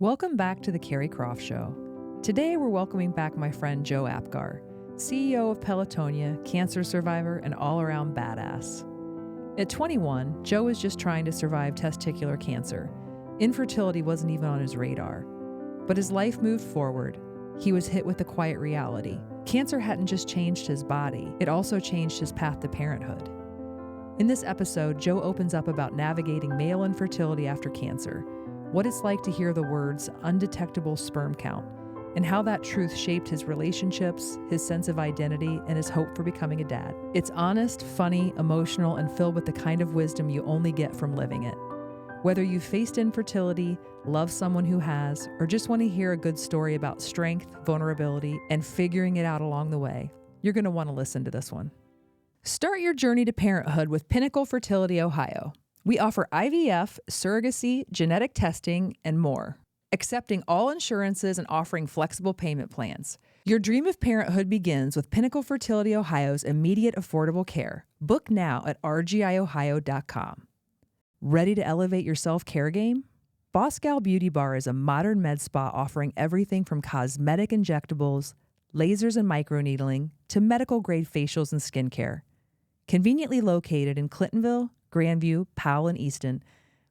Welcome back to the Keri Croft Show. Today we're welcoming back my friend Joe Apgar, CEO of Pelotonia, cancer survivor, and all-around badass. At 21, Joe was just trying to survive testicular cancer. Infertility wasn't even on his radar. But as life moved forward, he was hit with the quiet reality. Cancer hadn't just changed his body, it also changed his path to parenthood. In this episode, Joe opens up about navigating male infertility after cancer, what it's like to hear the words undetectable sperm count, and how that truth shaped his relationships, his sense of identity, and his hope for becoming a dad. It's honest, funny, emotional, and filled with the kind of wisdom you only get from living it. Whether you've faced infertility, love someone who has, or just want to hear a good story about strength, vulnerability, and figuring it out along the way, you're going to want to listen to this one. Start your journey to parenthood with Pinnacle Fertility Ohio. We offer IVF, surrogacy, genetic testing, and more, accepting all insurances and offering flexible payment plans. Your dream of parenthood begins with Pinnacle Fertility Ohio's immediate affordable care. Book now at rgiohio.com. Ready to elevate your self-care game? Boss Gal Beauty Bar is a modern med spa offering everything from cosmetic injectables, lasers and microneedling, to medical-grade facials and skincare. Conveniently located in Clintonville, Grandview, Powell, and Easton,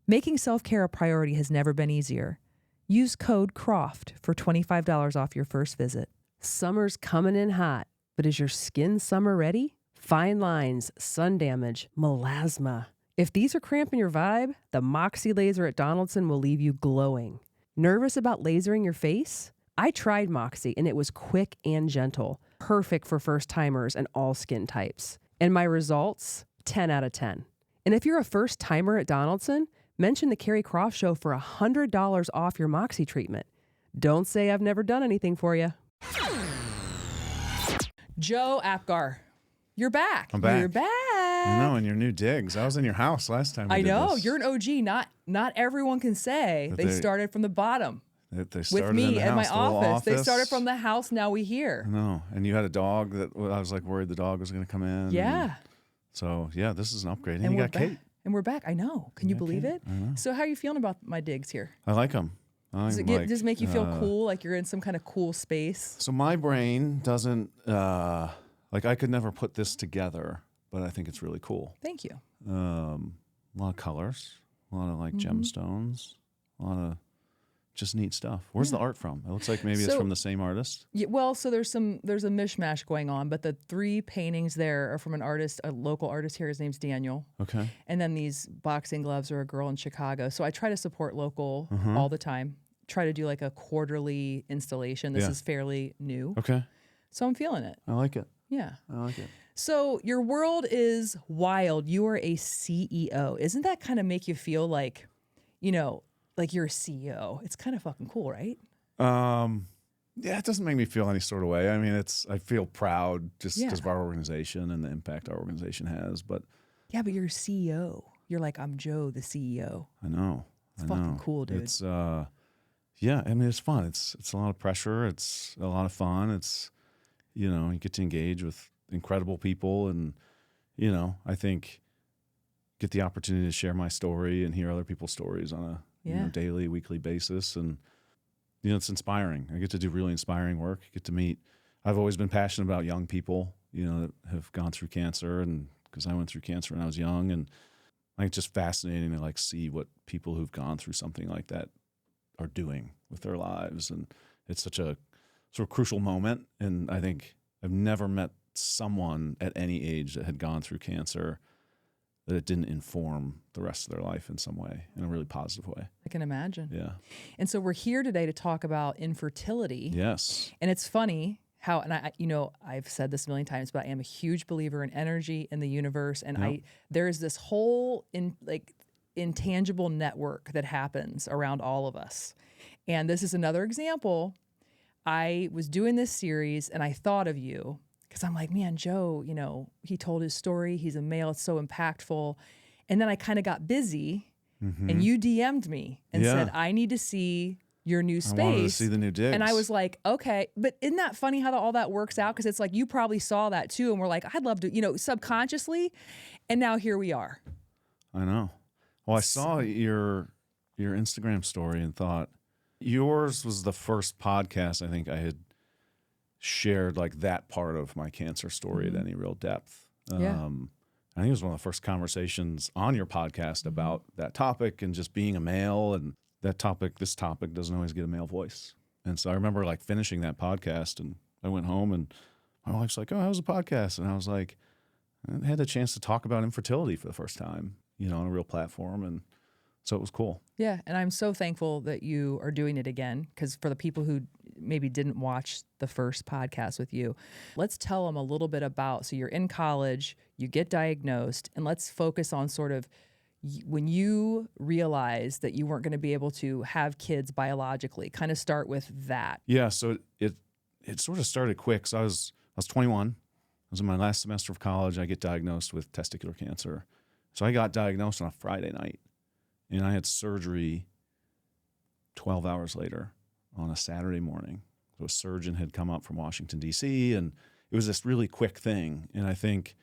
making self-care a priority has never been easier. Use code CROFT for $25 off your first visit. Summer's coming in hot, but is your skin summer ready? Fine lines, sun damage, melasma. If these are cramping your vibe, the Moxie laser at Donaldson will leave you glowing. Nervous about lasering your face? I tried Moxie and it was quick and gentle, perfect for first-timers and all skin types. And my results? 10 out of 10. And if you're a first-timer at Donaldson, mention the Keri Croft Show for $100 off your Moxie treatment. Don't say I've never done anything for you. Joe Apgar, you're back. I'm back. You're back. I know, and your new digs. I was in your house last time. I know. This. You're an OG. Not everyone can say they started from the bottom. They started with me in the at house, my the little office. They started from the house. Now we here. No, and you had a dog that I was like worried the dog was going to come in. Yeah. So yeah, this is an upgrade. And and you we're got back. Kate. And we're back. I know. Can you believe Kate. it? I know. So how are you feeling about my digs here? I like them. Does it make you feel cool, like you're in some kind of cool space? So my brain doesn't like I could never put this together, but I think it's really cool. Thank you. A lot of colors, a lot of like gemstones, a lot of just neat stuff. Where's the art from? It looks like maybe it's from the same artist. Yeah, well, so there's a mishmash going on, but the three paintings there are from an artist, a local artist here. His name's Daniel. Okay. And then these boxing gloves are a girl in Chicago. So I try to support local all the time. Try to do like a quarterly installation. This is fairly new. Okay. So I'm feeling it. I like it. Yeah. I like it. So your world is wild. You are a CEO. Isn't that kind of make you feel like, like you're a CEO? It's kind of fucking cool, right? Yeah, it doesn't make me feel any sort of way. I mean, I feel proud just because of our organization and the impact our organization has. But yeah, but you're a CEO. You're like, I'm Joe, the CEO. I know. It's fucking cool, dude. It's yeah. I mean, it's fun. It's a lot of pressure. It's a lot of fun. It's you get to engage with incredible people, and I think get the opportunity to share my story and hear other people's stories on a daily, weekly basis, and it's inspiring. I get to do really inspiring work. I get to meet. I've always been passionate about young people, that have gone through cancer, and because I went through cancer when I was young, and I think it's just fascinating to like see what people who've gone through something like that are doing with their lives, and it's such a sort of crucial moment. And I think I've never met someone at any age that had gone through cancer that it didn't inform the rest of their life in some way, in a really positive way. I can imagine. Yeah. And so we're here today to talk about infertility. Yes. And it's funny how, and I've said this a million times, but I am a huge believer in energy in the universe. And there is this whole intangible network that happens around all of us. And this is another example. I was doing this series and I thought of you because I'm like, man, Joe, he told his story. He's a male. It's so impactful. And then I kind of got busy and you DM'd me and said, I need to see your new space. I wanted to see the new digs. And I was like, okay. But isn't that funny how all that works out? Because it's like, you probably saw that too. And we're like, I'd love to, subconsciously. And now here we are. I know. Well, I saw your Instagram story and thought, Yours was the first podcast I think I had shared like that part of my cancer story at any real depth. Yeah. I think it was one of the first conversations on your podcast about that topic and just being a male, and this topic doesn't always get a male voice. And so I remember like finishing that podcast, and I went home and my wife's like, "Oh, how was the podcast?" And I was like, I had the chance to talk about infertility for the first time, on a real platform. And so it was cool. Yeah, and I'm so thankful that you are doing it again, because for the people who maybe didn't watch the first podcast with you, let's tell them a little bit about, so you're in college, you get diagnosed, and let's focus on sort of when you realized that you weren't going to be able to have kids biologically. Kind of start with that. Yeah, so it sort of started quick. So I was 21. I was in my last semester of college. I get diagnosed with testicular cancer. So I got diagnosed on a Friday night, and I had surgery 12 hours later on a Saturday morning. So a surgeon had come up from Washington, D.C., and it was this really quick thing. And I think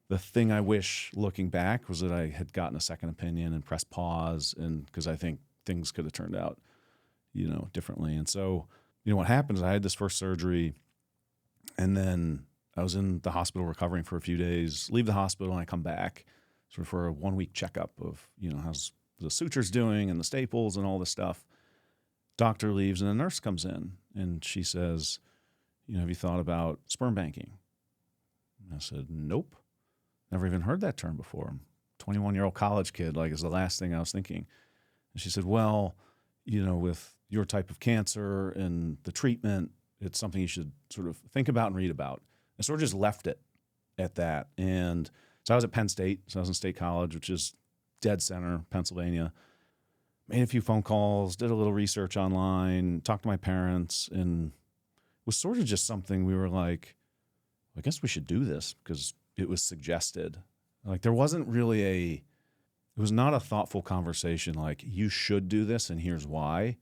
the thing I wish looking back was that I had gotten a second opinion and pressed pause, and because I think things could have turned out, differently. And so, what happened is I had this first surgery, and then I was in the hospital recovering for a few days, leave the hospital, and I come back sort of for a 1-week checkup of, how's the sutures doing and the staples and all this stuff. Doctor leaves and a nurse comes in, and she says, have you thought about sperm banking? And I said, nope. Never even heard that term before. I'm a 21-year-old college kid, is the last thing I was thinking. And she said, well, with your type of cancer and the treatment, it's something you should sort of think about and read about. And sort of just left it at that. And so I was at Penn State. So I was in State College, which is dead center, Pennsylvania. Made a few phone calls, did a little research online, talked to my parents, and it was sort of just something we were like, I guess we should do this because it was suggested. There wasn't really it was not a thoughtful conversation like, you should do this and here's why.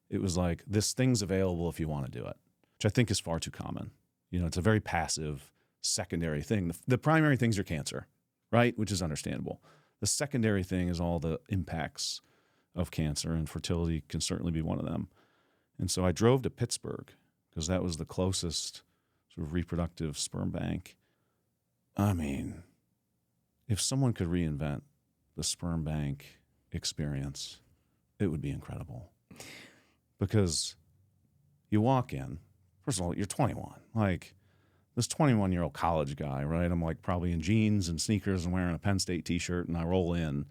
It was like, this thing's available if you want to do it, which I think is far too common. It's a very passive secondary thing. The primary thing's your cancer, right? Which is understandable. The secondary thing is all the impacts of cancer, and fertility can certainly be one of them. And so I drove to Pittsburgh because that was the closest sort of reproductive sperm bank. I mean, if someone could reinvent the sperm bank experience, it would be incredible. Because you walk in, first of all, you're 21. This 21-year-old college guy, right? I'm probably in jeans and sneakers and wearing a Penn State t-shirt, and I roll in,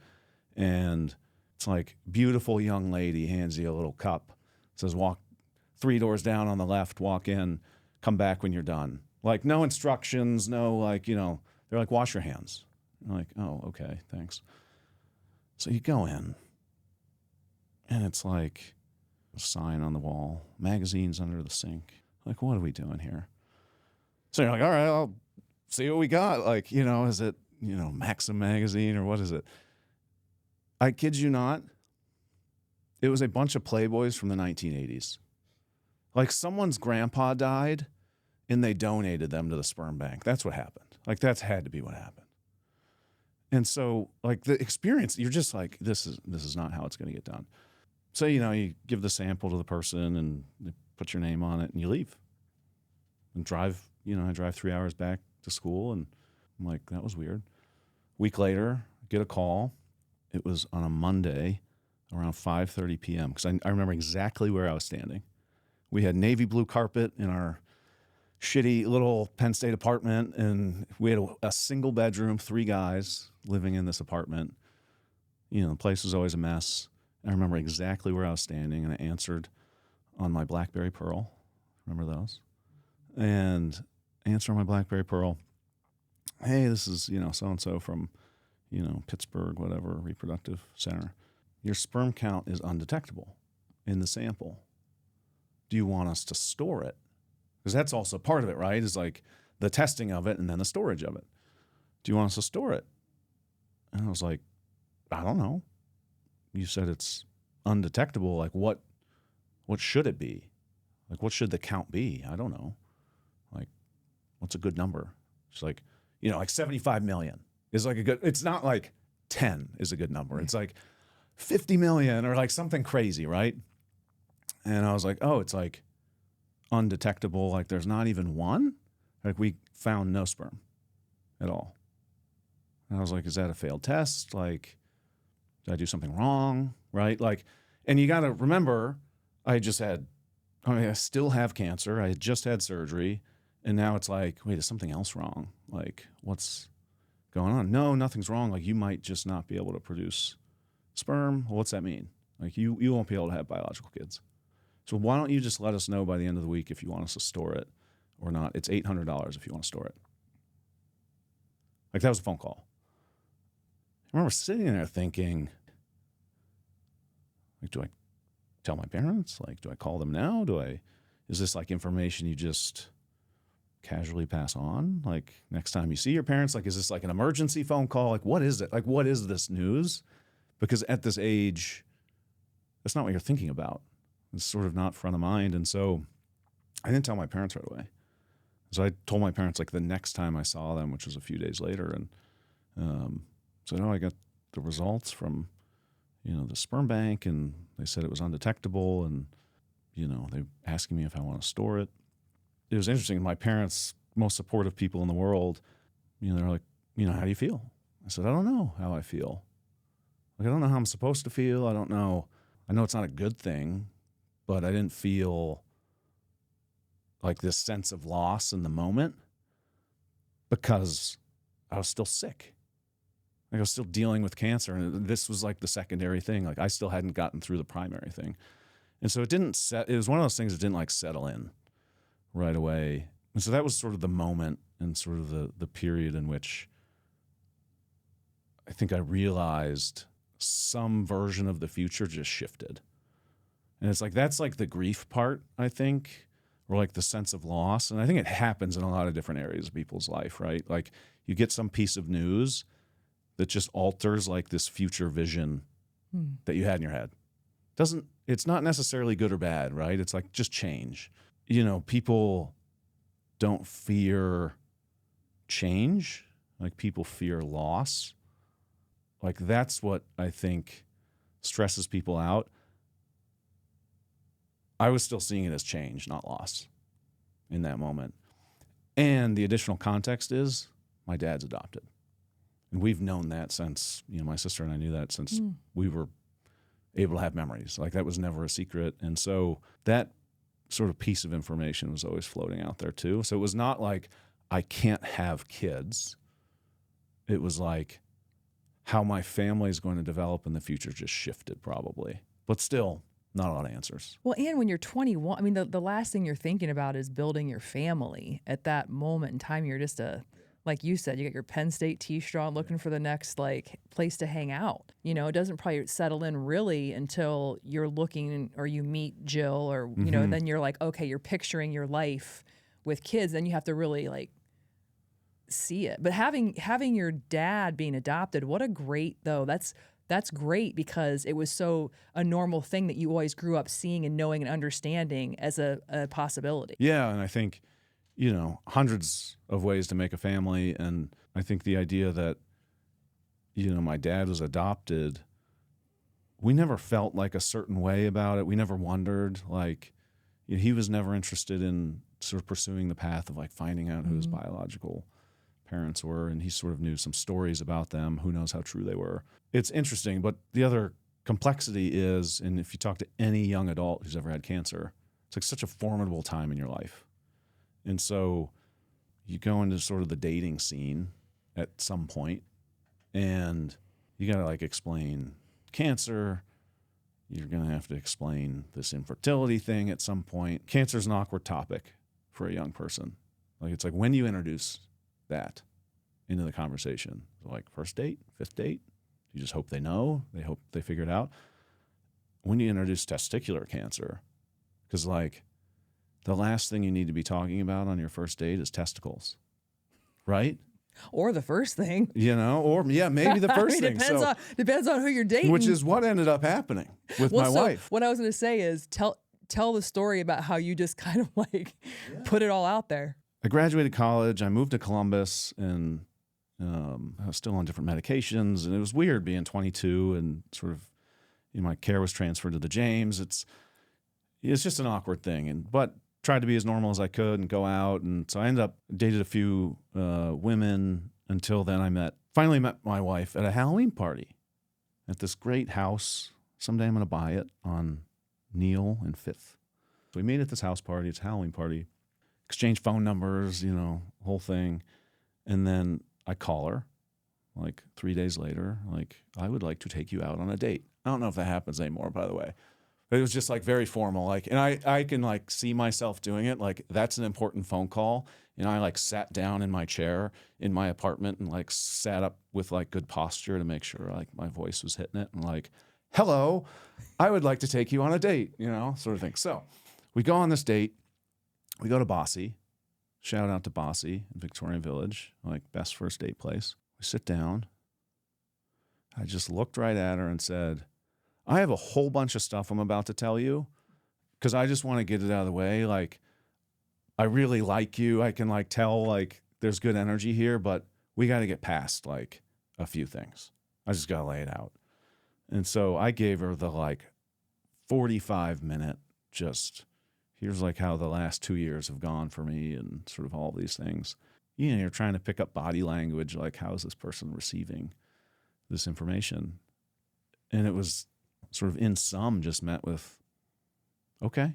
and it's beautiful young lady hands you a little cup, says walk 3 doors down on the left, walk in, come back when you're done. No instructions, no they're wash your hands. I'm oh, okay, thanks. So you go in, and it's a sign on the wall, magazines under the sink. What are we doing here? So you're all right, I'll see what we got. Is it, Maxim magazine or what is it? I kid you not, it was a bunch of Playboys from the 1980s. Someone's grandpa died and they donated them to the sperm bank. That's what happened. That's had to be what happened. And so the experience, you're just this is not how it's going to get done. So, you give the sample to the person and they put your name on it and you leave and drive, I drive 3 hours back to school, and I'm that was weird. Week later, I get a call. It was on a Monday around 5:30 p.m. because I remember exactly where I was standing. We had navy blue carpet in our shitty little Penn State apartment, and we had a single bedroom, 3 guys living in this apartment. The place was always a mess. I remember exactly where I was standing, and I answered on my BlackBerry Pearl. Remember those? And answer on my BlackBerry Pearl. Hey, this is, so-and-so from, Pittsburgh, whatever, reproductive center. Your sperm count is undetectable in the sample. Do you want us to store it? Because that's also part of it, right? Is the testing of it and then the storage of it. Do you want us to store it? And I was I don't know. You said it's undetectable. What should it be? What should the count be? I don't know. What's a good number? It's 75 million is a good, it's not 10 is a good number. It's 50 million or something crazy, right? And I was like, oh, it's like undetectable. Like there's not even one. Like we found no sperm at all. And I was like, is that a failed test? Like, did I do something wrong? Right? Like, and you got to remember, I still have cancer. I had just had surgery. And now it's like, wait, is something else wrong? Like, what's going on? No, nothing's wrong. Like, you might just not be able to produce sperm. Well, what's that mean? Like, you won't be able to have biological kids. So why don't you just let us know by the end of the week if you want us to store it or not? It's $800 if you want to store it. Like, that was a phone call. I remember sitting there thinking, like, do I tell my parents? Like, do I call them now? Is this like information you just casually pass on? Like, next time you see your parents, like, is this like an emergency phone call? Like, what is it? Like, what is this news? Because at this age, that's not what you're thinking about. It's sort of not front of mind. And so I didn't tell my parents right away. So I told my parents like the next time I saw them, which was a few days later, and said, oh, I got the results from, the sperm bank, and they said it was undetectable, and, they asking me if I want to store it. It was interesting. My parents, most supportive people in the world, they're like, how do you feel? I said, I don't know how I feel. Like, I don't know how I'm supposed to feel. I don't know. I know it's not a good thing, but I didn't feel like this sense of loss in the moment because I was still sick. Like I was still dealing with cancer, and this was like the secondary thing. Like I still hadn't gotten through the primary thing. And so it was one of those things that didn't like settle in right away. And so that was sort of the moment and sort of the period in which I think I realized some version of the future just shifted. And it's like, that's like the grief part, I think, or like the sense of loss. And I think it happens in a lot of different areas of people's life, right? Like you get some piece of news that just alters like this future vision that you had in your head. It's not necessarily good or bad, right? It's like just change. People don't fear change. Like people fear loss. Like that's what I think stresses people out. I was still seeing it as change, not loss in that moment. And the additional context is my dad's adopted. And we've known that since, my sister and I knew that since we were able to have memories. Like that was never a secret. And so that sort of piece of information was always floating out there too. So it was not like I can't have kids. It was like how my family is going to develop in the future just shifted probably. But still, not a lot of answers. Well, and when you're 21, I mean, the last thing you're thinking about is building your family. At that moment in time, you're just like you said, you got your Penn State T-straw looking for the next like place to hang out. It doesn't probably settle in really until you're looking or you meet Jill or, then you're like, okay, you're picturing your life with kids. Then you have to really like see it. But having your dad being adopted, what a great though. That's great because it was so a normal thing that you always grew up seeing and knowing and understanding as a possibility. Yeah, and I think, hundreds of ways to make a family. And I think the idea that, my dad was adopted, we never felt like a certain way about it. We never wondered, like, he was never interested in sort of pursuing the path of like finding out who his biological parents were. And he sort of knew some stories about them. Who knows how true they were. It's interesting, but the other complexity is, and if you talk to any young adult who's ever had cancer, it's like such a formidable time in your life. And so you go into sort of the dating scene at some point, and you got to like explain cancer. You're going to have to explain this infertility thing at some point. Cancer is an awkward topic for a young person. Like it's like when you introduce that into the conversation, like first date, fifth date, you just hope they know, they hope they figure it out. When you introduce testicular cancer, because like the last thing you need to be talking about on your first date is testicles, right? Or the first thing. Or maybe the first thing. Depends on who you're dating. Which is what ended up happening with my wife. What I was going to say is tell the story about how you just kind of like put it all out there. I graduated college. I moved to Columbus, and I was still on different medications. And it was weird being 22 and sort of, my care was transferred to the James. it's just an awkward thing. But tried to be as normal as I could and go out. And so I ended up dated a few women until then. I finally met my wife at a Halloween party at this great house. Someday I'm going to buy it on Neal and Fifth. So we meet at this house party. It's a Halloween party. Exchange phone numbers, whole thing. And then I call her like 3 days later, like, I would like to take you out on a date. I don't know if that happens anymore, by the way. But it was just like very formal. Like, and I can like see myself doing it. Like, that's an important phone call. And I like sat down in my chair in my apartment and like sat up with like good posture to make sure like my voice was hitting it and like, hello, I would like to take you on a date, sort of thing. So we go on this date. We go to Bossy. Shout out to Bossy in Victorian Village, like best first date place. We sit down. I just looked right at her and said, I have a whole bunch of stuff I'm about to tell you because I just want to get it out of the way. Like, I really like you. I can like tell like there's good energy here, but we got to get past like a few things. I just got to lay it out. And so I gave her the like 45-minute just, here's like how the last 2 years have gone for me and sort of all these things. You're trying to pick up body language, like how is this person receiving this information? And it was sort of in sum just met with, okay,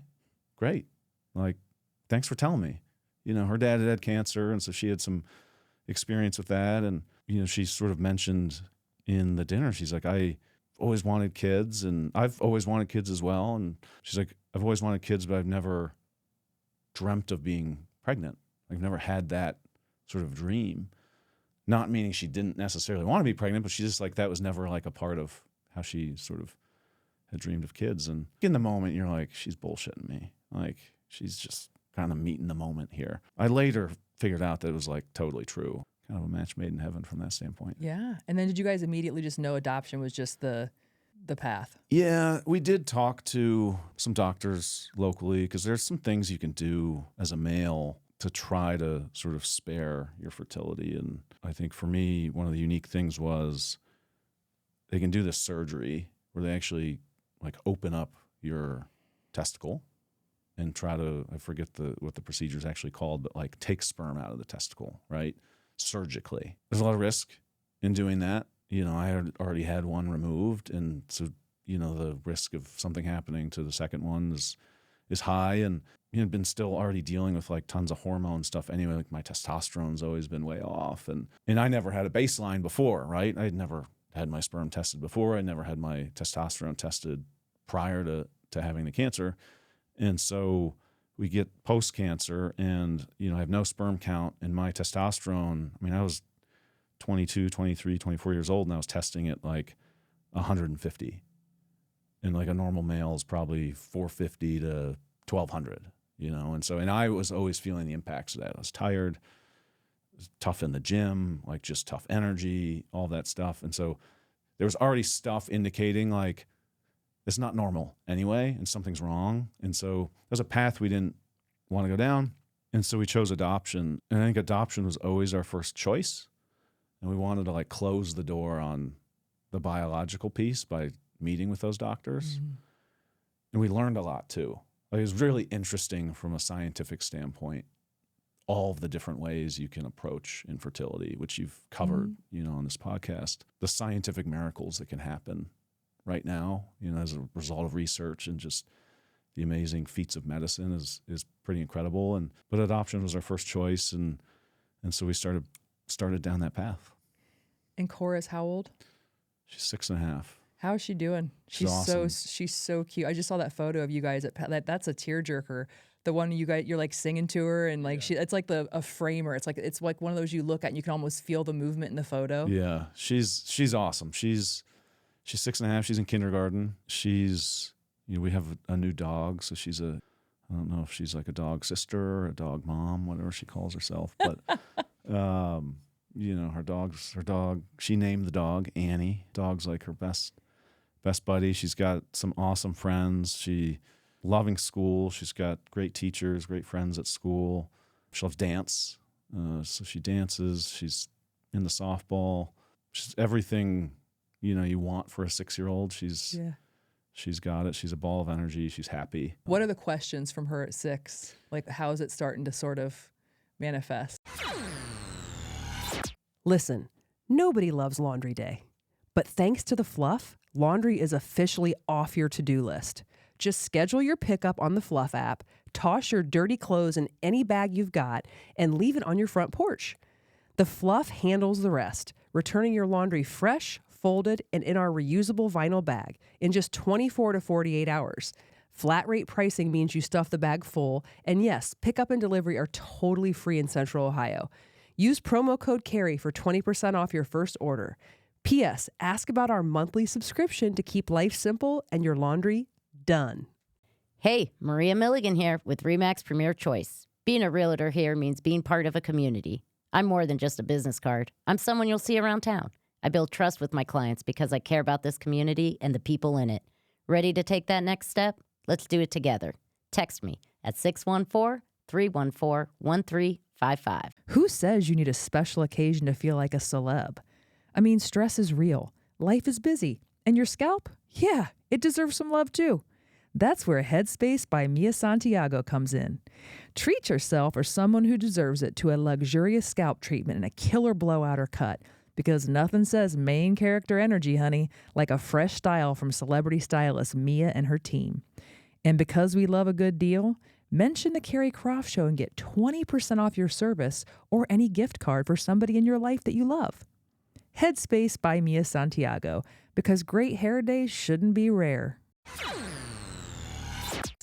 great. Like, thanks for telling me. Her dad had cancer, and so she had some experience with that. And, she sort of mentioned in the dinner, she's like, I always wanted kids, and I've always wanted kids as well. And she's like, I've always wanted kids, but I've never dreamt of being pregnant. I've never had that sort of dream. Not meaning she didn't necessarily want to be pregnant, but she just like, that was never like a part of how she sort of had dreamed of kids. And in the moment, you're like, she's bullshitting me. Like, she's just kind of meeting the moment here. I later figured out that it was like totally true. Kind of a match made in heaven from that standpoint. Yeah. And then did you guys immediately just know adoption was just the path? Yeah, we did talk to some doctors locally because there's some things you can do as a male to try to sort of spare your fertility. And I think for me, one of the unique things was they can do this surgery where they actually like open up your testicle and try to, I forget what the procedure is actually called, but like take sperm out of the testicle, right? Surgically. There's a lot of risk in doing that. I had already had one removed. And so, the risk of something happening to the second one is high. And, been still already dealing with like tons of hormone stuff anyway. Like my testosterone's always been way off. And I never had a baseline before, right? I had never had my sperm tested before. I never had my testosterone tested prior to having the cancer. And so we get post-cancer and, I have no sperm count and my testosterone, I was 22, 23, 24 years old and I was testing it like 150. And like a normal male is probably 450 to 1200, And I was always feeling the impacts of that. I was tired, tough in the gym, like just tough energy, all that stuff. And so there was already stuff indicating like it's not normal anyway and something's wrong. And so there's a path we didn't want to go down. And so we chose adoption. And I think adoption was always our first choice. And we wanted to like close the door on the biological piece by meeting with those doctors. Mm-hmm. And we learned a lot too. Like, it was really interesting from a scientific standpoint, all of the different ways you can approach infertility, which you've covered, on this podcast, the scientific miracles that can happen right now, as a result of research and just the amazing feats of medicine is pretty incredible. But adoption was our first choice. And so we started down that path. And Cora's how old? She's 6.5. How is she doing? She's awesome. She's so cute. I just saw that photo of you guys that's a tearjerker. The one you're like singing to her and like it's like a framer. It's like one of those you look at and you can almost feel the movement in the photo. Yeah, she's awesome. She's 6.5. She's in kindergarten. We have a new dog, so I don't know if she's like a dog sister or a dog mom, whatever she calls herself, but her dog. She named the dog Annie. Dog's like her best buddy. She's got some awesome friends. She loving school. She's got great teachers, great friends at school. She loves dance. So she dances. She's into softball. She's everything, you want for a 6-year-old. She's She's got it. She's a ball of energy. She's happy. What are the questions from her at 6? Like, how is it starting to sort of manifest? Listen, nobody loves laundry day. But thanks to the Fluff, laundry is officially off your to-do list. Just schedule your pickup on the Fluff app, toss your dirty clothes in any bag you've got, and leave it on your front porch. The Fluff handles the rest, returning your laundry fresh, folded, and in our reusable vinyl bag in just 24 to 48 hours. Flat rate pricing means you stuff the bag full, and yes, pickup and delivery are totally free in Central Ohio. Use promo code Keri for 20% off your first order. P.S. Ask about our monthly subscription to keep life simple and your laundry done. Hey, Maria Milligan here with RE/MAX Premier Choice. Being a realtor here means being part of a community. I'm more than just a business card. I'm someone you'll see around town. I build trust with my clients because I care about this community and the people in it. Ready to take that next step? Let's do it together. Text me at 614-314-1355. Who says you need a special occasion to feel like a celeb? I mean, stress is real. Life is busy. And your scalp? Yeah, it deserves some love too. That's where Headspace by Mia Santiago comes in. Treat yourself or someone who deserves it to a luxurious scalp treatment and a killer blowout or cut, because nothing says main character energy, honey, like a fresh style from celebrity stylist Mia and her team. And because we love a good deal, mention the Keri Croft Show and get 20% off your service or any gift card for somebody in your life that you love. Headspace by Mia Santiago, because great hair days shouldn't be rare.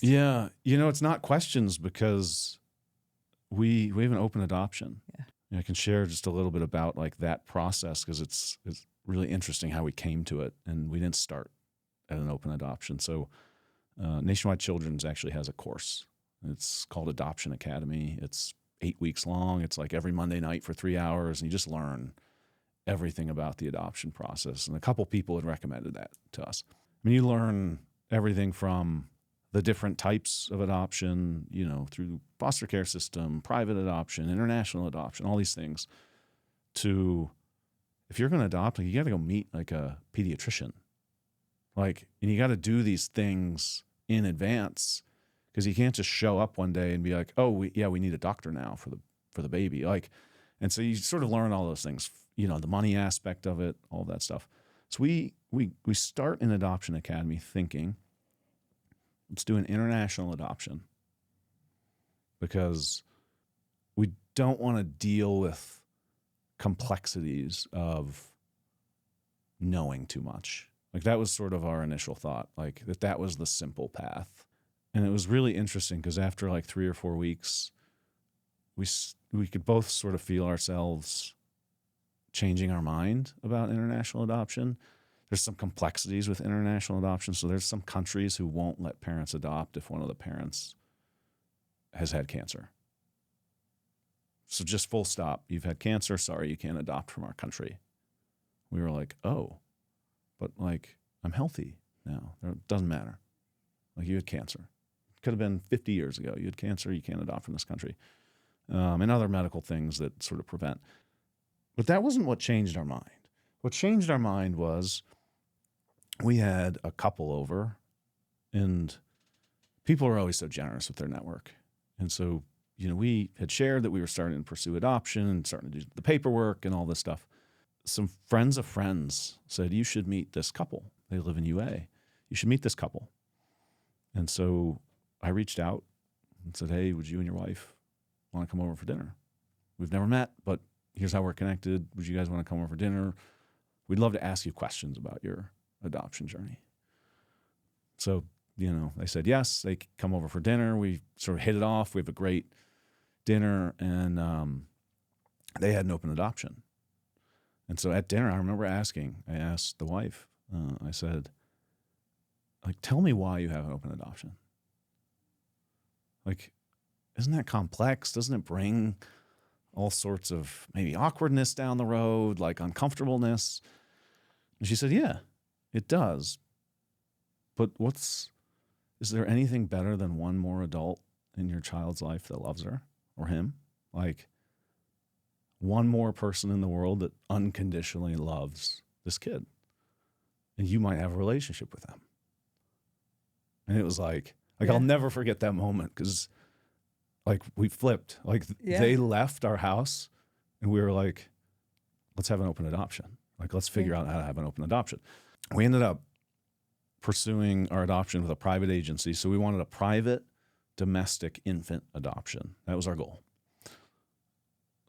Yeah. It's not questions because we have an open adoption. Yeah. I can share just a little bit about like that process because it's really interesting how we came to it, and we didn't start at an open adoption. So Nationwide Children's actually has a course. It's called Adoption Academy. It's 8 weeks long. It's like every Monday night for 3 hours, and you just learn everything about the adoption process. And a couple people had recommended that to us. I mean, you learn everything from the different types of adoption, through foster care system, private adoption, international adoption, all these things, to if you're going to adopt, you got to go meet like a pediatrician. And you got to do these things in advance because you can't just show up one day and be like, oh, we need a doctor now for the baby. And so you sort of learn all those things, the money aspect of it, all that stuff. So we start in Adoption Academy thinking, let's do an international adoption because we don't want to deal with complexities of knowing too much. That was sort of our initial thought, that was the simple path. And it was really interesting because after 3 or 4 weeks, we could both sort of feel ourselves changing our mind about international adoption. There's some complexities with international adoption. So there's some countries who won't let parents adopt if one of the parents has had cancer. So just full stop. You've had cancer. Sorry, you can't adopt from our country. We were like, oh, but I'm healthy now. It doesn't matter. You had cancer. It could have been 50 years ago. You had cancer. You can't adopt from this country. And other medical things that sort of prevent. But that wasn't what changed our mind. What changed our mind was we had a couple over, and people are always so generous with their network. And so, we had shared that we were starting to pursue adoption and starting to do the paperwork and all this stuff. Some friends of friends said, you should meet this couple. They live in UA. You should meet this couple. And so I reached out and said, hey, would you and your wife want to come over for dinner? We've never met, but here's how we're connected. Would you guys want to come over for dinner? We'd love to ask you questions about your adoption journey. So, they said yes. They could come over for dinner. We sort of hit it off. We have a great dinner, and they had an open adoption. And so at dinner, I remember I asked the wife, I said, tell me why you have an open adoption. Isn't that complex? Doesn't it bring all sorts of maybe awkwardness down the road, uncomfortableness? And she said, yeah, it does. But is there anything better than one more adult in your child's life that loves her or him? One more person in the world that unconditionally loves this kid. And you might have a relationship with them. And it was like I'll never forget that moment because like we flipped. Like they left our house and we were like, let's have an open adoption. Like, let's figure out how to have an open adoption. We ended up pursuing our adoption with a private agency. So we wanted a private domestic infant adoption. That was our goal.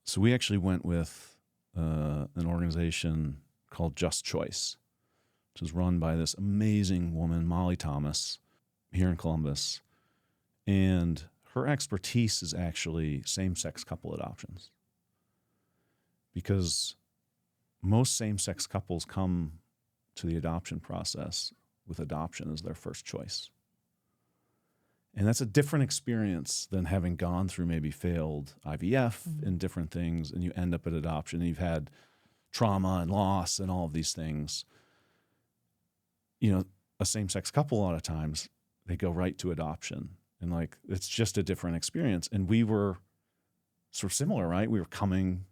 So we actually went with an organization called Just Choice, which is run by this amazing woman, Molly Thomas, here in Columbus. And her expertise is actually same-sex couple adoptions. Because most same-sex couples come to the adoption process with adoption as their first choice. And that's a different experience than having gone through maybe failed IVF and different things, and you end up at adoption, and you've had trauma and loss and all of these things. You know, a same-sex couple, a lot of times, they go right to adoption. And, like, it's just a different experience. And we were sort of similar, right? We were coming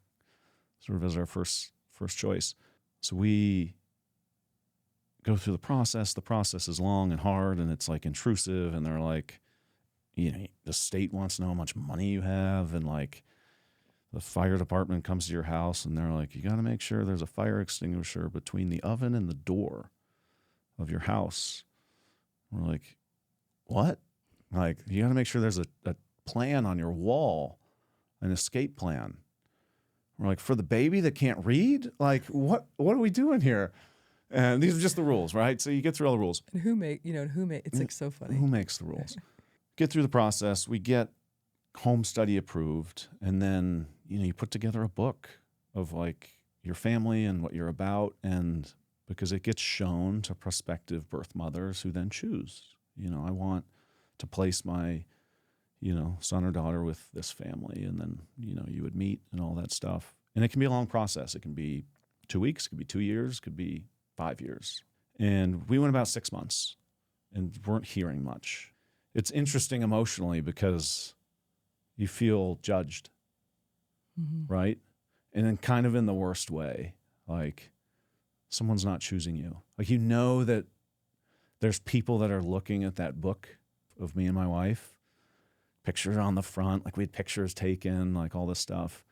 sort of as our first choice. So we go through the process. The process is long and hard, and it's, like, intrusive. And they're like, you know, the state wants to know how much money you have, and like the fire department comes to your house and they're like, you got to make sure there's a fire extinguisher between the oven and the door of your house. We're like, what? Like, you got to make sure there's a plan on your wall, an escape plan. We're like, for the baby that can't read? Like, what are we doing here? And these are just the rules, right? So you get through all the rules. And it's like so funny. Who makes the rules? Get through the process. We get home study approved. And then, you know, you put together a book of like your family and what you're about. And because it gets shown to prospective birth mothers who then choose, you know, I want to place my, you know, son or daughter with this family. And then, you know, you would meet and all that stuff. And it can be a long process. It can be 2 weeks, it could be 2 years, it could be 5 years. And we went about 6 months and weren't hearing much. It's interesting emotionally because you feel judged, right? And then kind of in the worst way, like someone's not choosing you. Like, you know that there's people that are looking at that book of me and my wife, pictures on the front, like we had pictures taken, like all this stuff.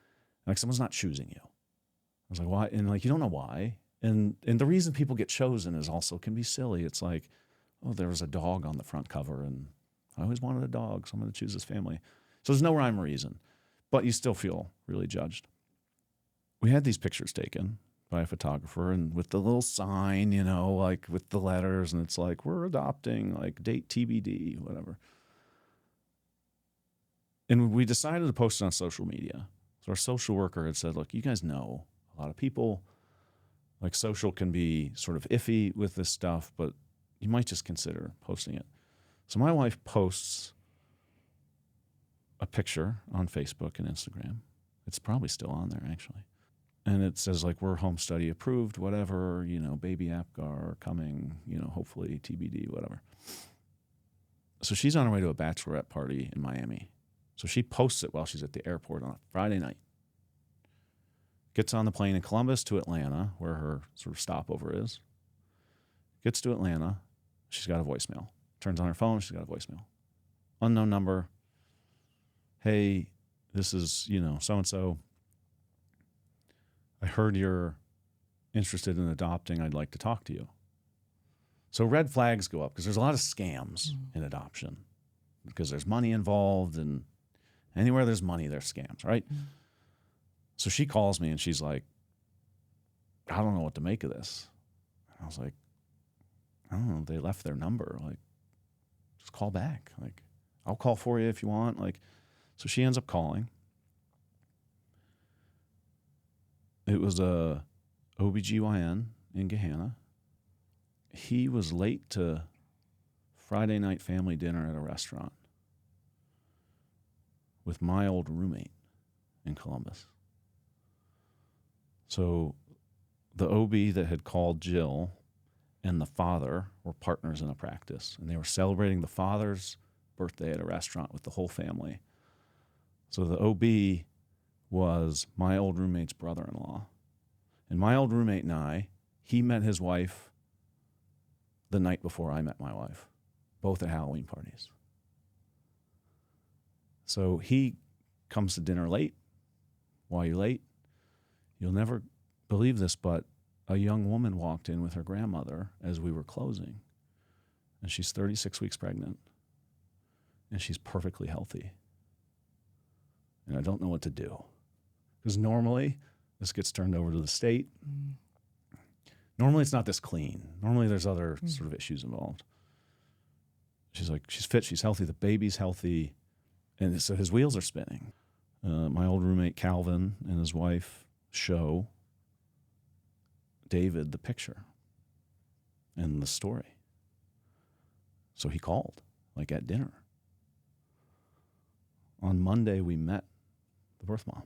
Like, someone's not choosing you. I was like, why? And like, you don't know why. And the reason people get chosen is also can be silly. It's like, oh, there was a dog on the front cover and I always wanted a dog, so I'm going to choose this family. So there's no rhyme or reason, but you still feel really judged. We had these pictures taken by a photographer and with the little sign, you know, like with the letters, and it's like, we're adopting, like date TBD, whatever. And we decided to post it on social media. So our social worker had said, look, you guys know a lot of people, like social can be sort of iffy with this stuff, but you might just consider posting it. So my wife posts a picture on Facebook and Instagram. It's probably still on there, actually. And it says, like, we're home study approved, whatever, you know, baby Apgar coming, you know, hopefully TBD, whatever. So she's on her way to a bachelorette party in Miami. So she posts it while she's at the airport on a Friday night. Gets on the plane in Columbus to Atlanta, where her sort of stopover is. Gets to Atlanta. She's got a voicemail. Turns on her phone. She's got a voicemail. Unknown number. Hey, this is, you know, so-and-so. I heard you're interested in adopting. I'd like to talk to you. So red flags go up because there's a lot of scams in adoption because there's money involved, and anywhere there's money, there's scams, right? So she calls me and she's like, I don't know what to make of this. And I was like, I don't know. They left their number. Like, just call back. Like, I'll call for you if you want. Like, so she ends up calling. It was a OBGYN in Gahanna. He was late to Friday night family dinner at a restaurant with my old roommate in Columbus. So the OB that had called Jill and the father were partners in a practice, and they were celebrating the father's birthday at a restaurant with the whole family. So the OB was my old roommate's brother-in-law. And my old roommate and I, he met his wife the night before I met my wife. both at Halloween parties. So he comes to dinner late. Why are you late? You'll never believe this, but a young woman walked in with her grandmother as we were closing. And she's 36 weeks pregnant. And she's perfectly healthy. And I don't know what to do. Because normally, this gets turned over to the state. Normally, it's not this clean. Normally, there's other sort of issues involved. She's like, she's fit, she's healthy, the baby's healthy. And so his wheels are spinning. My old roommate, Calvin, and his wife show David the picture and the story. So he called, like at dinner. On Monday, we met the birth mom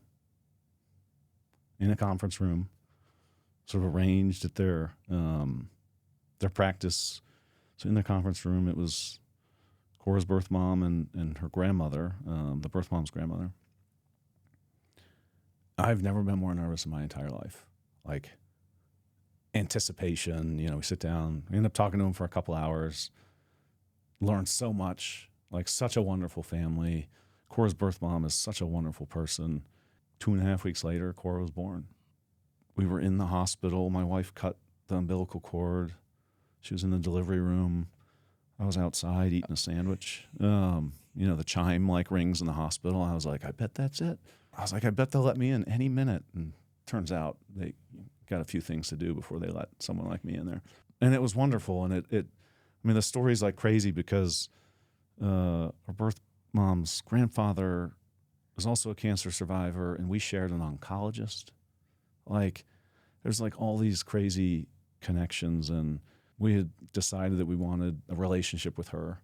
in a conference room, sort of arranged at their practice. So in the conference room, it was Cora's birth mom and her grandmother, the birth mom's grandmother. I've never been more nervous in my entire life. Like anticipation, we sit down, we end up talking to him for a couple hours, learned so much, like such a wonderful family. Cora's birth mom is such a wonderful person. 2.5 weeks later, Cora was born. We were in the hospital. My wife cut the umbilical cord. She was in the delivery room. I was outside eating a sandwich. The chime like rings in the hospital. I was like, I bet that's it. I was like, I bet they'll let me in any minute. And turns out they got a few things to do before they let someone like me in there. And it was wonderful. And the story's like crazy because our birth mom's grandfather was also a cancer survivor, and we shared an oncologist. Like, there's like all these crazy connections, and we had decided that we wanted a relationship with her.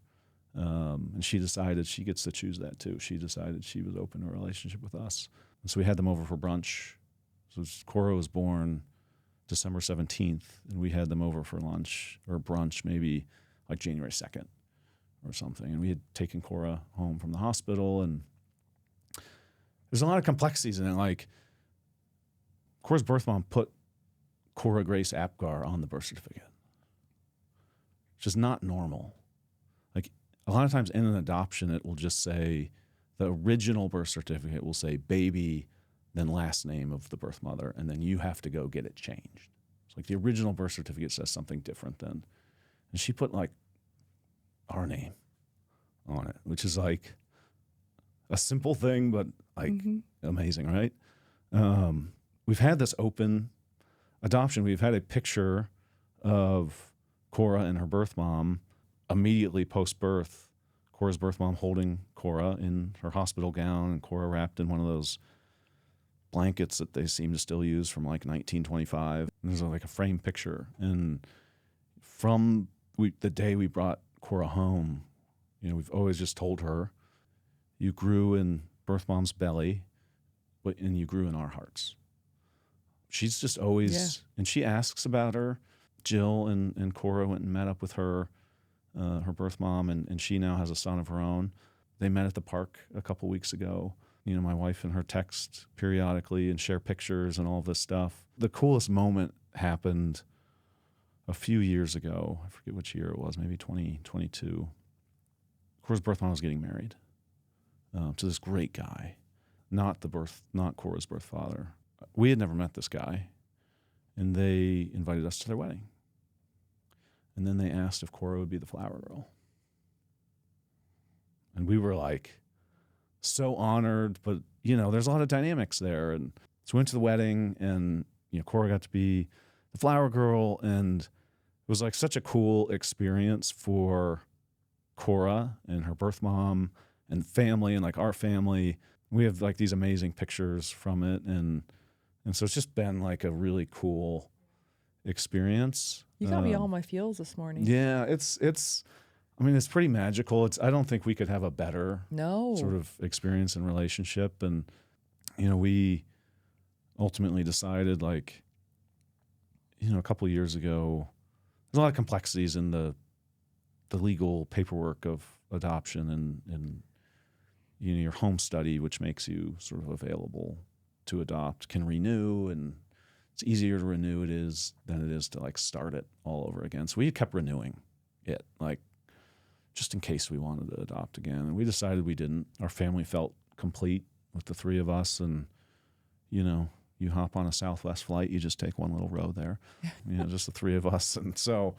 And she decided she gets to choose that too. She decided she was open to a relationship with us. And so we had them over for brunch. So Cora was born December 17th, and we had them over for lunch or brunch maybe like January 2nd or something. And we had taken Cora home from the hospital, and there's a lot of complexities in it. Like, Cora's birth mom put Cora Grace Apgar on the birth certificate, which is not normal. Like, a lot of times in an adoption, it will just say, the original birth certificate will say baby, then last name of the birth mother, and then you have to go get it changed. It's like the original birth certificate says something different then. And she put like our name on it, which is like a simple thing, but like amazing, right? We've had this open adoption. We've had a picture of Cora and her birth mom immediately post-birth. Cora's birth mom holding Cora in her hospital gown, and Cora wrapped in one of those blankets that they seem to still use from like 1925. And there's like a framed picture. And from the day we brought Cora home, we've always just told her, you grew in birth mom's belly, and you grew in our hearts. She's just always, and she asks about her. Jill and Cora went and met up with her birth mom, and she now has a son of her own. They met at the park a couple weeks ago. My wife and her text periodically and share pictures and all this stuff. The coolest moment happened a few years ago. I forget which year it was, maybe 2022. Cora's birth mom was getting married to this great guy, not Cora's birth father. We had never met this guy, and they invited us to their wedding. And then they asked if Cora would be the flower girl. And we were like so honored, but there's a lot of dynamics there. And so we went to the wedding, and Cora got to be the flower girl, and it was like such a cool experience for Cora and her birth mom and family, and like our family. We have like these amazing pictures from it, and so it's just been like a really cool experience. You got me all my feels this morning. Yeah, it's pretty magical. I don't think we could have a better sort of experience and relationship. And we ultimately decided, like, a couple of years ago, there's a lot of complexities in the legal paperwork of adoption, and your home study, which makes you sort of available to adopt, can renew, and it's easier to renew than it is to like start it all over again. So we kept renewing it. Like, just in case we wanted to adopt again. And we decided we didn't. Our family felt complete with the three of us. And, you know, you hop on a Southwest flight, you just take one little row there, you know, just the three of us. And so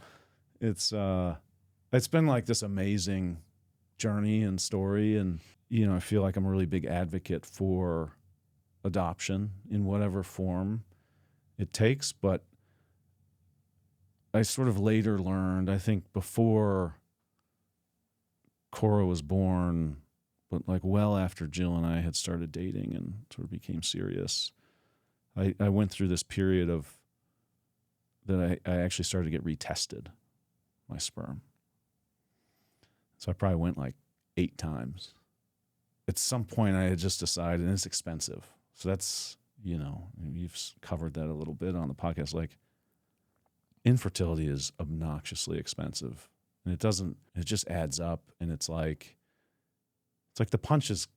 it's been like this amazing journey and story. And, you know, I feel like I'm a really big advocate for adoption in whatever form it takes. But I sort of later learned, I think before Cora was born, but like well after Jill and I had started dating and sort of became serious, I went through this period of that I actually started to get retested, my sperm. So I probably went like 8 times. At some point I had just decided, and it's expensive. So that's, you know, you've covered that a little bit on the podcast. Like, infertility is obnoxiously expensive. And it just adds up. And it's like the punches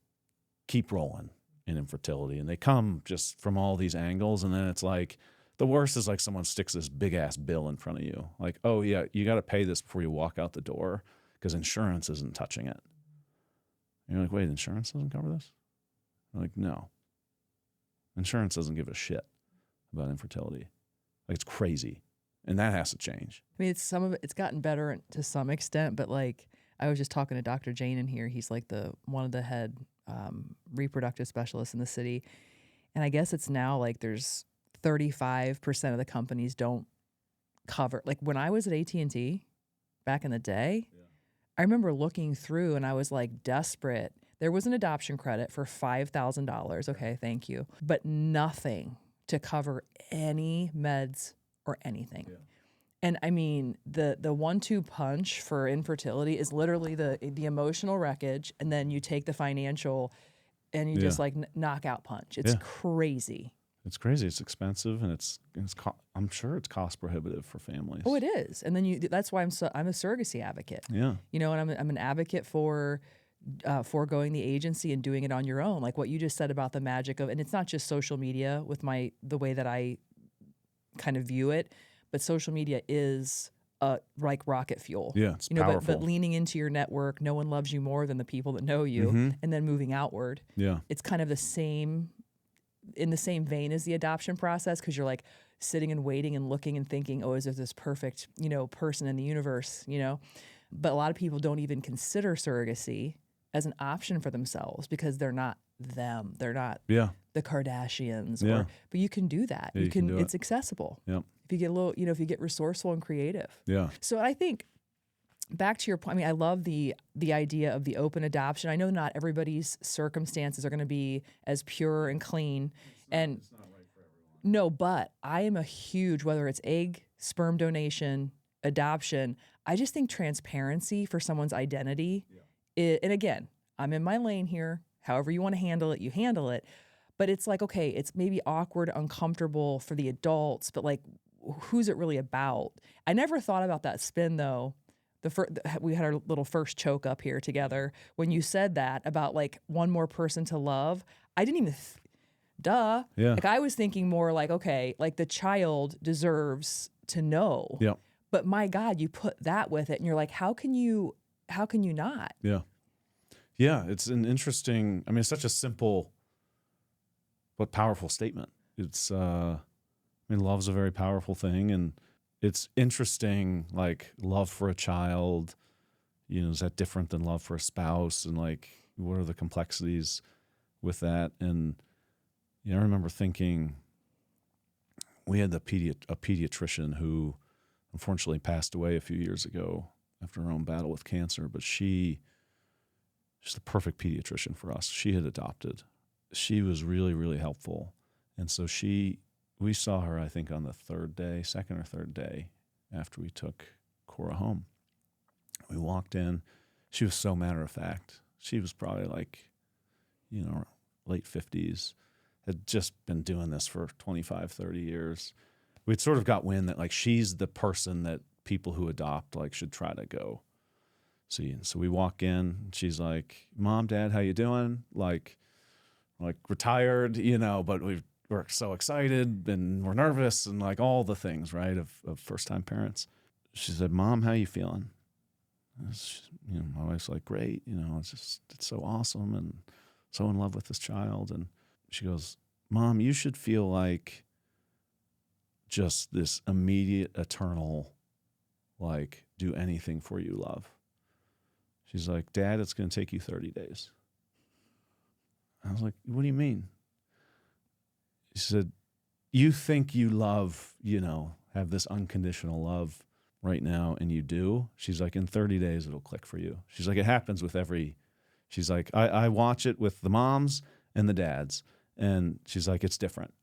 keep rolling in infertility. And they come just from all these angles. And then it's like, the worst is like someone sticks this big ass bill in front of you. Like, oh yeah, you got to pay this before you walk out the door because insurance isn't touching it. And you're like, wait, insurance doesn't cover this? I'm like, no. Insurance doesn't give a shit about infertility. Like, it's crazy. And that has to change. I mean, it's gotten better to some extent, but like I was just talking to Dr. Jane in here. He's like one of the head reproductive specialists in the city. And I guess it's now like there's 35% of the companies don't cover. Like when I was at AT&T back in the day, I remember looking through and I was like desperate. There was an adoption credit for $5,000. Okay, thank you. But nothing to cover any meds or anything. Yeah. And I mean, the 1-2 punch for infertility is literally the emotional wreckage, and then you take the financial and you just like knockout punch. It's crazy. It's crazy. It's expensive, and I'm sure it's cost prohibitive for families. Oh, it is. And then that's why I'm a surrogacy advocate. Yeah. You know, and I'm an advocate for foregoing the agency and doing it on your own. Like what you just said about the magic of, and it's not just social media with the way that I kind of view it, but social media is like rocket fuel. Yeah, it's powerful. But leaning into your network, no one loves you more than the people that know you, and then moving outward. Yeah, it's kind of in the same vein as the adoption process, because you're like sitting and waiting and looking and thinking, oh, is there this perfect, person in the universe, But a lot of people don't even consider surrogacy as an option for themselves because they're not them. They're not the Kardashians. Yeah. But you can do that. Yeah, you can it's accessible. Yeah. If you get a little, if you get resourceful and creative. Yeah. So I think back to your point, I mean, I love the idea of the open adoption. I know not everybody's circumstances are going to be as pure and clean. It's not right for everyone. No, but I am a huge, whether it's egg, sperm donation, adoption, I just think transparency for someone's identity. Yeah. And again, I'm in my lane here. However you want to handle it, you handle it. But it's like, okay, it's maybe awkward, uncomfortable for the adults, but like, who's it really about? I never thought about that spin though. We had our little first choke up here together when you said that about like one more person to love. I didn't even, duh. Yeah. Like I was thinking more like, okay, like the child deserves to know. Yeah. But my God, you put that with it and you're like, how can you not? Yeah. Yeah. It's an interesting, I mean, it's such a simple but powerful statement. It's, love's a very powerful thing, and it's interesting, like love for a child, is that different than love for a spouse? And like, what are the complexities with that? And, I remember thinking we had a pediatrician who unfortunately passed away a few years ago after her own battle with cancer, but she's the perfect pediatrician for us. She had adopted. She was really, really helpful. And so we saw her, I think, on the second or third day after we took Cora home. We walked in. She was so matter of fact. She was probably like, late 50s, had just been doing this for 25, 30 years. We'd sort of got wind that like she's the person that people who adopt like should try to go see. And so we walk in, and she's like, Mom, Dad, how you doing? Like retired, but we're so excited and we're nervous and like all the things, right, of first-time parents. She said, Mom, how you feeling? My wife's like, great, it's so awesome and so in love with this child. And she goes, Mom, you should feel like just this immediate, eternal, like, do anything for you love. She's like, Dad, it's going to take you 30 days. I was like, what do you mean? She said, you think you love, have this unconditional love right now, and you do. She's like, in 30 days, it'll click for you. She's like, it happens with she's like, I watch it with the moms and the dads. And she's like, it's different.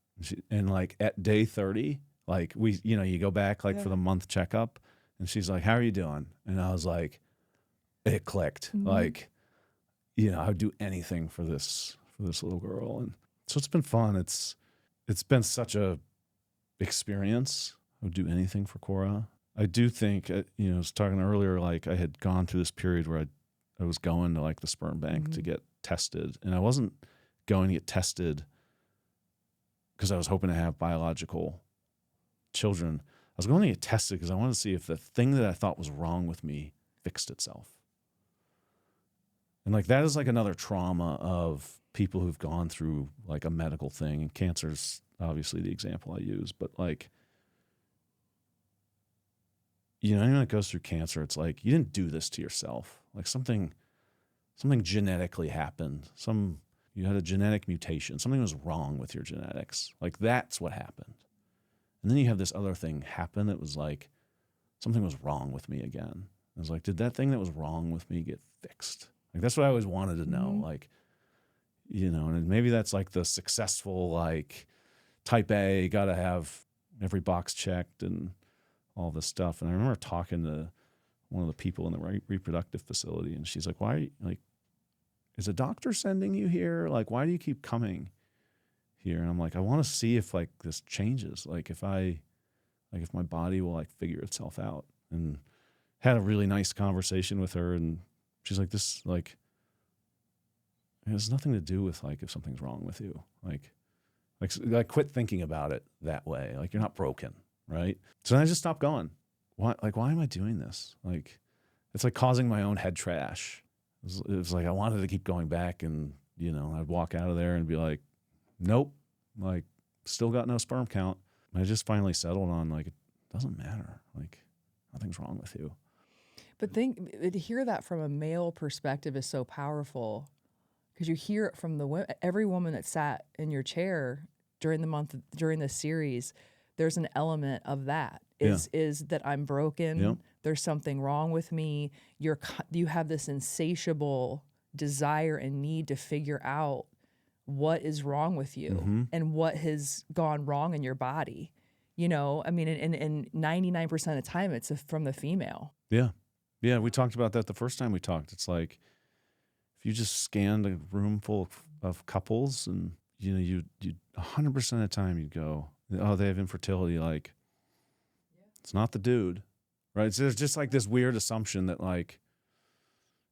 And like at day 30, like you go back like for the month checkup, and she's like, how are you doing? And I was like, it clicked. Mm-hmm. Like, I would do anything for this little girl. And so it's been fun. It's been such a experience. I would do anything for Cora. I do think, I was talking earlier, like I had gone through this period where I was going to like the sperm bank mm-hmm. to get tested. And I wasn't going to get tested because I was hoping to have biological children. I was going to get tested because I wanted to see if the thing that I thought was wrong with me fixed itself. And like that is like another trauma of people who've gone through like a medical thing, and cancer's obviously the example I use, but like, anyone that goes through cancer, it's like you didn't do this to yourself. Like something genetically happened. You had a genetic mutation. Something was wrong with your genetics. Like that's what happened. And then you have this other thing happen that was like something was wrong with me again. I was like, did that thing that was wrong with me get fixed? Like that's what I always wanted to know. Mm-hmm. Like, and maybe that's like the successful, like type A, got to have every box checked and all this stuff. And I remember talking to one of the people in the reproductive facility, and she's like, why are you, like, is a doctor sending you here? Like, why do you keep coming here? And I'm like, I want to see if like this changes. Like if my body will like figure itself out. And had a really nice conversation with her, and she's like, this like it has nothing to do with like if something's wrong with you. Like quit thinking about it that way. Like you're not broken, right? So then I just stopped going. Why am I doing this? Like it's like causing my own head trash. It was like I wanted to keep going back, and I'd walk out of there and be like, nope, like still got no sperm count. And I just finally settled on like it doesn't matter. Like nothing's wrong with you. But to hear that from a male perspective is so powerful, because you hear it from every woman that sat in your chair during this series. There's an element of that is that I'm broken. Yep. There's something wrong with me. You have this insatiable desire and need to figure out what is wrong with you mm-hmm. and what has gone wrong in your body. I mean, and 99% of the time it's from the female. Yeah. Yeah, we talked about that the first time we talked. It's like if you just scanned a room full of couples, and you 100% of the time you'd go, oh, they have infertility. Like it's not the dude, right? So there's just like this weird assumption that like,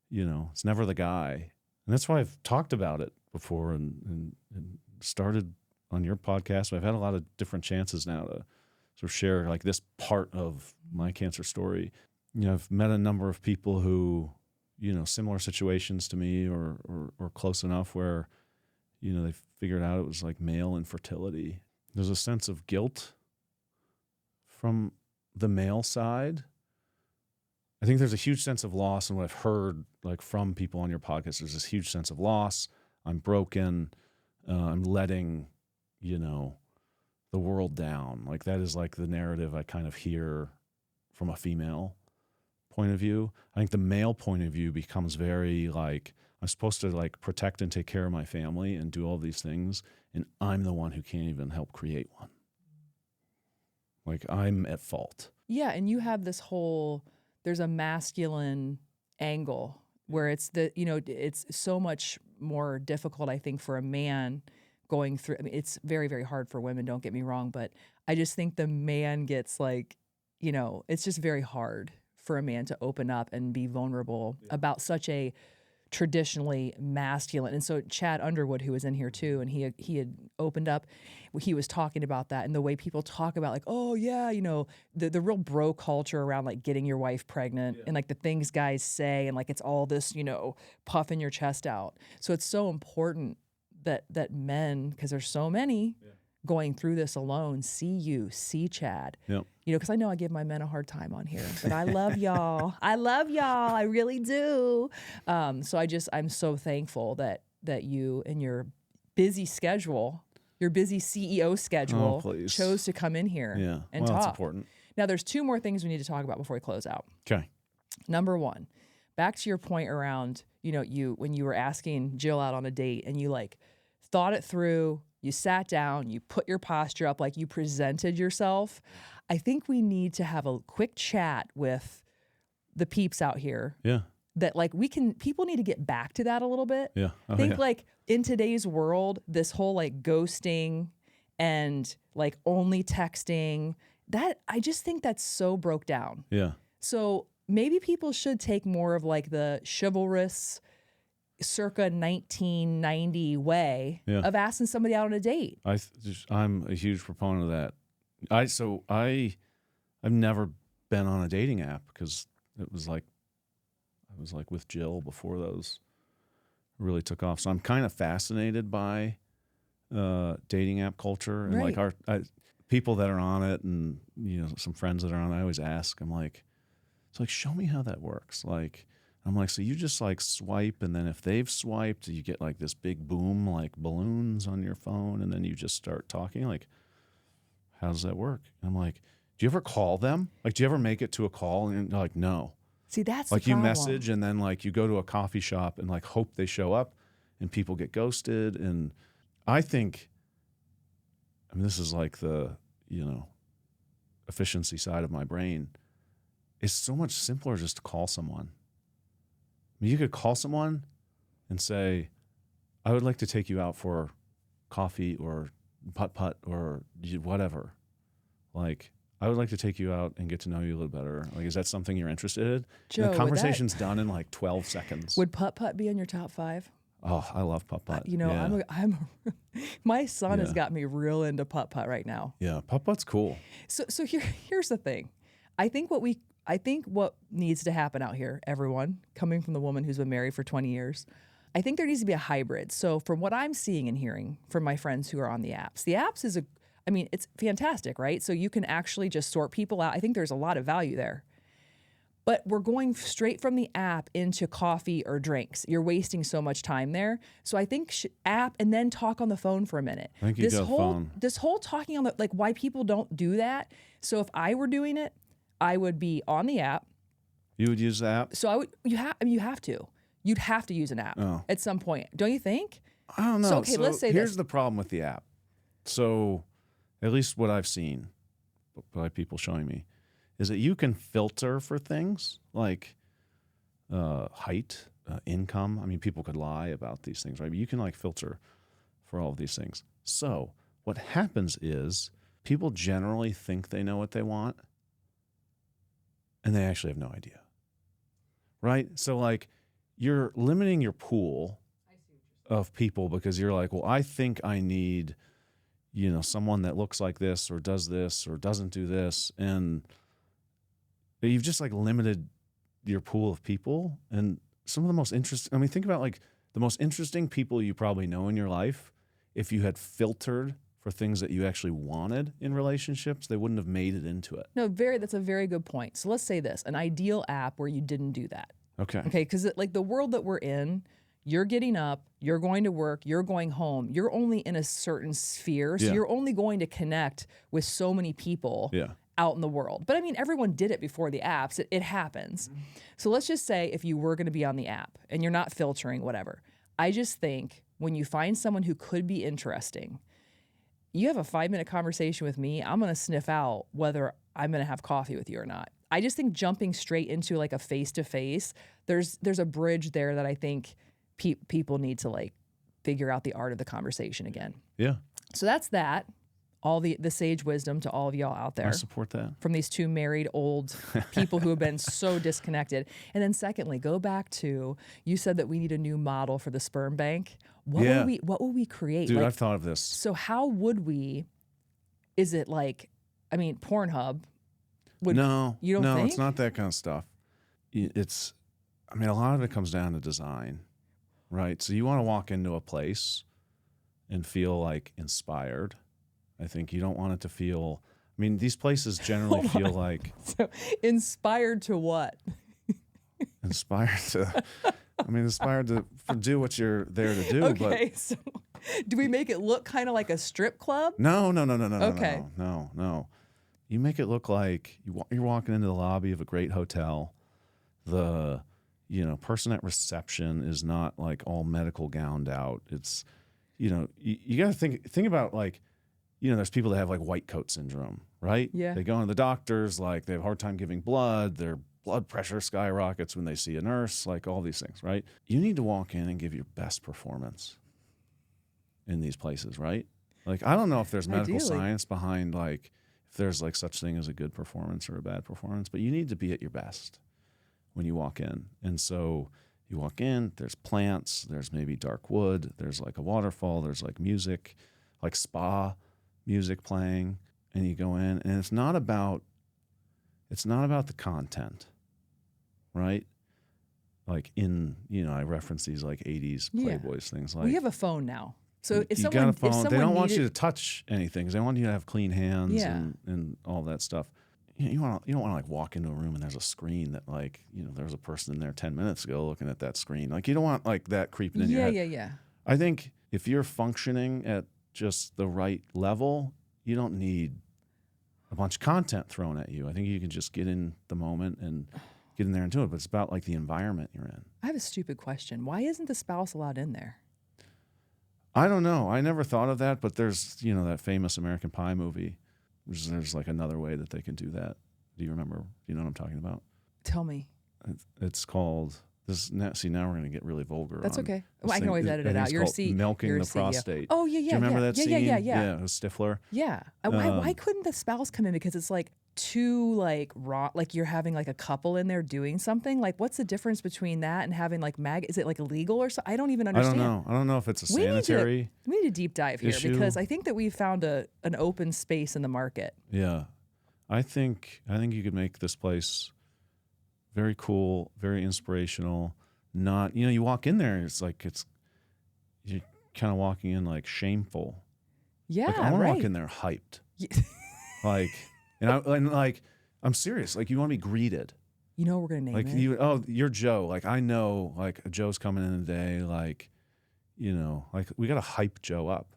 it's never the guy. And that's why I've talked about it before and started on your podcast. I've had a lot of different chances now to sort of share like this part of my cancer story. I've met a number of people who, similar situations to me or close enough where, they figured out it was like male infertility. There's a sense of guilt from the male side. I think there's a huge sense of loss, and what I've heard like from people on your podcast, there's this huge sense of loss. I'm broken. I'm letting, the world down. Like that is like the narrative I kind of hear from a female point of view. I think the male point of view becomes very like, I'm supposed to like protect and take care of my family and do all these things, and I'm the one who can't even help create one. Like I'm at fault. Yeah, and you have there's a masculine angle where it's it's so much more difficult, I think, for a man going through. I mean, it's very, very hard for women, don't get me wrong, but I just think the man gets like, it's just very hard for a man to open up and be vulnerable about such a traditionally masculine. And so Chad Underwood, who was in here too, and he had opened up, he was talking about that and the way people talk about like, oh yeah, you know, the real bro culture around like getting your wife pregnant and like the things guys say and like it's all this, you know, puffing your chest out. So it's so important that men, because there's so many going through this alone, see Chad. Yep. You know, because I know I give my men a hard time on here, but I love y'all. I love y'all. I really do. So I'm so thankful that you and your busy schedule, your busy CEO schedule, chose to come in here and talk. That's important. Now, there's two more things we need to talk about before we close out. Okay. Number one, back to your point around, you know, when you were asking Jill out on a date and you like thought it through, you sat down, you put your posture up, like you presented yourself. I think we need to have a quick chat with the peeps out here. Yeah. That like people need to get back to that a little bit. Yeah. I think like in today's world, this whole like ghosting and like only texting, that I just think that's so broke down. Yeah. So maybe people should take more of like the chivalrous circa 1990 way of asking somebody out on a date. I'm a huge proponent of that. I've never been on a dating app because it was like I was like with Jill before those really took off. So I'm kind of fascinated by dating app culture and like people that are on it, and you know, some friends that are on it. I always ask, I'm like, it's like, show me how that works. Like, I'm like, so you just like swipe, and then if they've swiped, you get like this big boom, like balloons on your phone, and then you just start talking. Like, how does that work? And I'm like, do you ever call them? Like, do you ever make it to a call? And you're like, no. See, that's like the you problem. message, and then like you go to a coffee shop and like hope they show up, and people get ghosted. And I think, I mean, this is like the, you know, efficiency side of my brain. It's so much simpler just to call someone. I mean, you could call someone and say, I would like to take you out for coffee or putt-putt or whatever. Like, I would like to take you out and get to know you a little better. Like, is that something you're interested in? Joe, and the conversation's done in like 12 seconds. Would putt-putt be in your top 5? Oh, I love putt-putt. You know, my son has got me real into putt-putt right now. Yeah, putt-putt's cool. So here's the thing. I think what needs to happen out here, everyone, coming from the woman who's been married for 20 years, I think there needs to be a hybrid. So from what I'm seeing and hearing from my friends who are on the apps is it's fantastic, right? So you can actually just sort people out. I think there's a lot of value there. But we're going straight from the app into coffee or drinks. You're wasting so much time there. So I think app and then talk on the phone for a minute. I think you go phone. This whole talking on the, like, why people don't do that. So if I were doing it, I would be on the app. You would use the app? So you have to. You'd have to use an app at some point. Don't you think? I don't know. So, okay, let's say here's the problem with the app. So at least what I've seen by people showing me is that you can filter for things like height, income. I mean, people could lie about these things, right? But you can like filter for all of these things. So what happens is people generally think they know what they want, and they actually have no idea, right? So like you're limiting your pool of people because you're like, well, I think I need, you know, someone that looks like this or doesn't do this. And you've just like limited your pool of people. And some of the most interesting, I mean, think about like the most interesting people you probably know in your life. If you had filtered for things that you actually wanted in relationships, they wouldn't have made it into it. No, that's a very good point. So let's say this, an ideal app where you didn't do that. Okay. Because like the world that we're in, you're getting up, you're going to work, you're going home, you're only in a certain sphere. So you're only going to connect with so many people out in the world. But I mean, everyone did it before the apps. It happens. So let's just say if you were going to be on the app and you're not filtering, whatever. I just think when you find someone who could be interesting, you have a 5-minute conversation with me, I'm going to sniff out whether I'm going to have coffee with you or not. I just think jumping straight into like a face-to-face, there's a bridge there that I think people need to like figure out the art of the conversation again. Yeah. So that's that. all the sage wisdom to all of y'all out I there support that. from these two married old people who have been so disconnected. And then secondly, go back to, you said that we need a new model for the sperm bank. What will we create? Dude, Like, I've thought of this. so how would we, is it like, I mean, Pornhub would, No, you don't no, think? it's not that kind of stuff. It's, I mean, a lot of it comes down to design, right? So you want to walk into a place and feel like inspired. I think you don't want it to feel, I mean, these places generally Hold feel on. like So inspired to what? inspired to, I mean, inspired to do what you're there to do. Okay, so do we make it look kind of like a strip club? But no. Okay. No. You make it look like you're walking into the lobby of a great hotel. The, person at reception is not like all medical gowned out. It's, you got to think about like, there's people that have like white coat syndrome, right? Yeah. They go into the doctors, like they have a hard time giving blood. Their blood pressure skyrockets when they see a nurse, like all these things, right? You need to walk in and give your best performance in these places, right? Like, I don't know if there's medical Ideally. science behind like, if there's like such thing as a good performance or a bad performance, but you need to be at your best when you walk in. And so you walk in, there's plants, there's maybe dark wood, there's like a waterfall, there's like music, like spa music playing, and you go in, and it's not about the content, right? Like I reference these like 80s Yeah. Playboys things like We have a phone now. So if you someone, got a if phone. someone They don't want needed- you to touch anything. They want you to have clean hands Yeah. and all that stuff. You don't want to like walk into a room and there's a screen that like there was a person in there 10 minutes ago looking at that screen. Like you don't want like that creeping in your head. Yeah. I think if you're functioning at just the right level, you don't need a bunch of content thrown at you. I think you can just get in the moment and get in there and do it. But it's about like the environment you're in. I have a stupid question. Why isn't the spouse allowed in there? I don't know. I never thought of that, but there's, that famous American Pie movie. There's like another way that they can do that. Do you remember? Do you know what I'm talking about? Tell me. It's called this. See, now we're going to get really vulgar. That's on okay. this I can thing. always I edit think it out. it's You're called milking you're the CEO. prostate. Oh yeah. Do you remember that scene? Yeah. Yeah, it was Stifler. Yeah. Why couldn't the spouse come in? Because it's like too like raw, like you're having like a couple in there doing something. Like what's the difference between that and having like is it like illegal or something? I don't even understand. I don't know if it's a sanitary. We need to deep dive here issue. because I think that we've found an open space in the market. Yeah, I think you could make this place very cool, very inspirational. Not you walk in there, it's like you're kind of walking in like shameful. Yeah, like I want to right. walk in there hyped. Like, and like I'm serious. Like you want to be greeted. You know what we're gonna name Like it? you're Joe. Like I know, like Joe's coming in today. Like, like we got to hype Joe up.